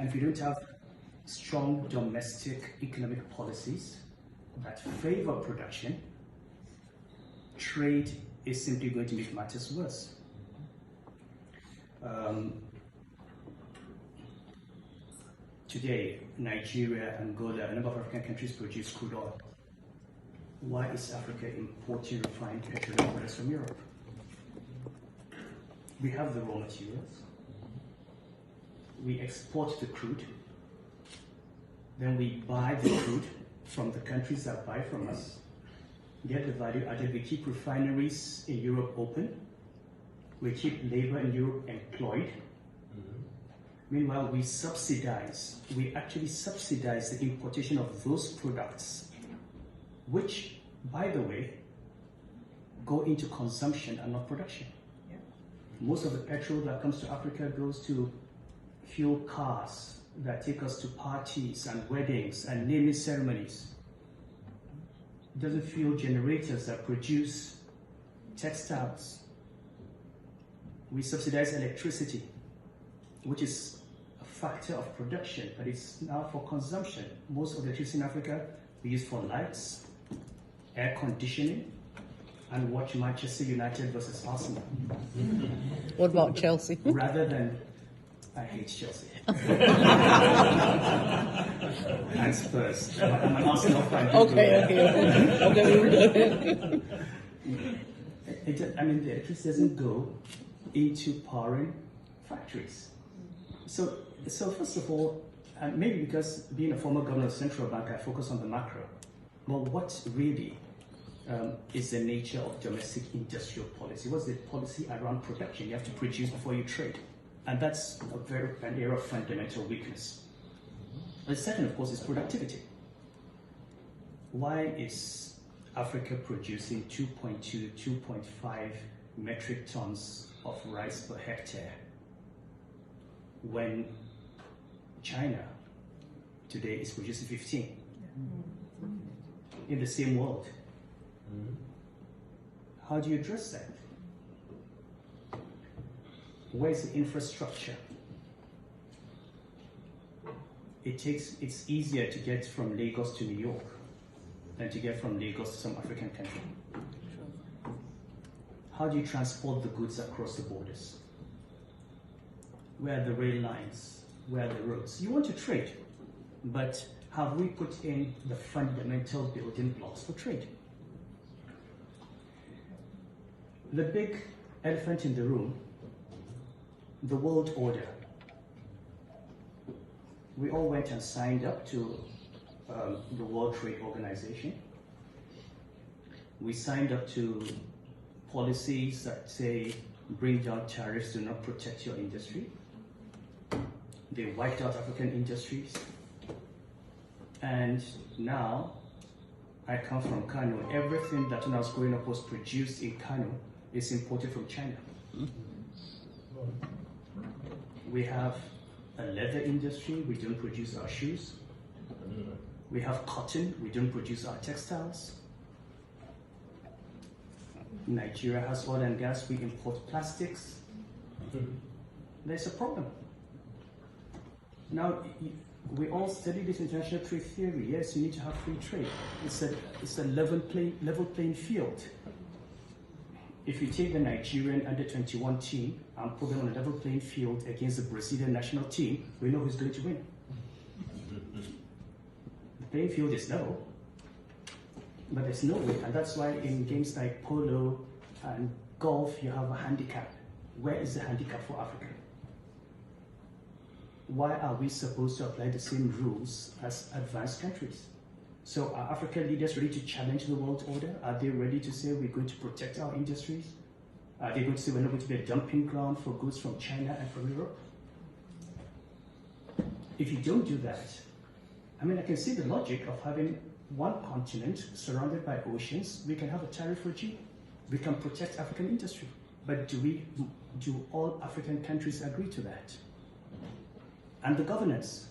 And if you don't have strong domestic economic policies that favor production, trade is simply going to make matters worse. Today, Nigeria, Angola, a number of African countries produce crude oil. Why is Africa importing refined petroleum products from Europe? We have the raw materials. We export the crude. Then we buy the crude from the countries that buy from us, get the value added. We keep refineries in Europe open. We keep labor in Europe employed. Meanwhile, we actually subsidize the importation of those products, which, by the way, go into consumption and not production. Yeah. Most of the petrol that comes to Africa goes to fuel cars that take us to parties and weddings and naming ceremonies. It doesn't fuel generators that produce textiles. We subsidize electricity, which is a factor of production, but it's now for consumption. Most of the electricity in Africa we use for lights, air conditioning, and watch Manchester United versus Arsenal. What about Chelsea? Rather than, I hate Chelsea. And Spurs. I'm an Arsenal fan. Okay. I mean, the electricity doesn't go into powering factories. So first of all, and maybe because being a former governor of central bank, I focus on the macro. But what really is the nature of domestic industrial policy? What's the policy around production? You have to produce before you trade. And that's an area of fundamental weakness. The second, of course, is productivity. Why is Africa producing 2.2, 2.5 metric tons of rice per hectare when China today is producing 15 in the same world? How do you address that? Where's the infrastructure? It's easier to get from Lagos to New York than to get from Lagos to some African country. How do you transport the goods across the borders? Where are the rail lines? Where are the roads? You want to trade, but have we put in the fundamental building blocks for trade? The big elephant in the room, the world order. We all went and signed up to the World Trade Organization. We signed up to policies that say bring down tariffs, do not protect your industry. They wiped out African industries. And now, I come from Kano. Everything that when I was growing up was produced in Kano is imported from China. We have a leather industry, we don't produce our shoes. We have cotton, we don't produce our textiles. Nigeria has oil and gas, we import plastics. There's a problem. Now, we all study this international trade theory. Yes, you need to have free trade. It's a level playing field. If you take the Nigerian under-21 team and put them on a level playing field against the Brazilian national team, we know who's going to win. The playing field is level, but there's no way, and that's why in games like polo and golf, you have a handicap. Where is the handicap for Africa? Why are we supposed to apply the same rules as advanced countries? So are African leaders ready to challenge the world order? Are they ready to say we're going to protect our industries? Are they going to say we're not going to be a dumping ground for goods from China and from Europe? If you don't do that, I mean, I can see the logic of having one continent surrounded by oceans. We can have a tariff regime. We can protect African industry. But do all African countries agree to that? And the governance.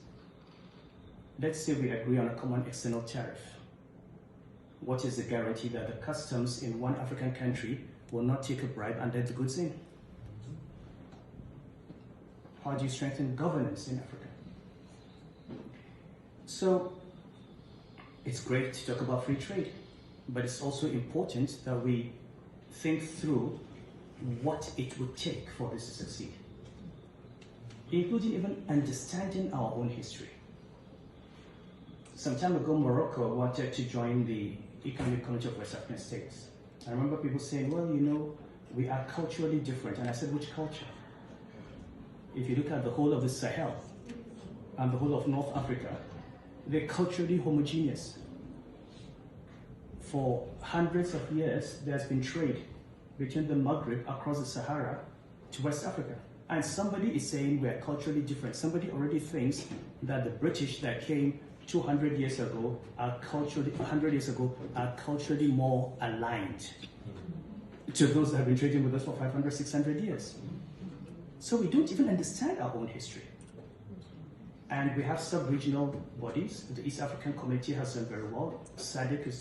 Let's say we agree on a common external tariff. What is the guarantee that the customs in one African country will not take a bribe and let the goods in? How do you strengthen governance in Africa? So it's great to talk about free trade, but it's also important that we think through what it would take for this to succeed, including even understanding our own history. Some time ago, Morocco wanted to join the Economic Community of West African States. I remember people saying, well, you know, we are culturally different. And I said, which culture? If you look at the whole of the Sahel and the whole of North Africa, they're culturally homogeneous. For hundreds of years, there's been trade between the Maghreb across the Sahara to West Africa. And somebody is saying we're culturally different. Somebody already thinks that the British that came 200 years ago are culturally, 100 years ago, are culturally more aligned to those that have been trading with us for 500, 600 years. So we don't even understand our own history. And we have sub-regional bodies. The East African Community has done very well. SADC is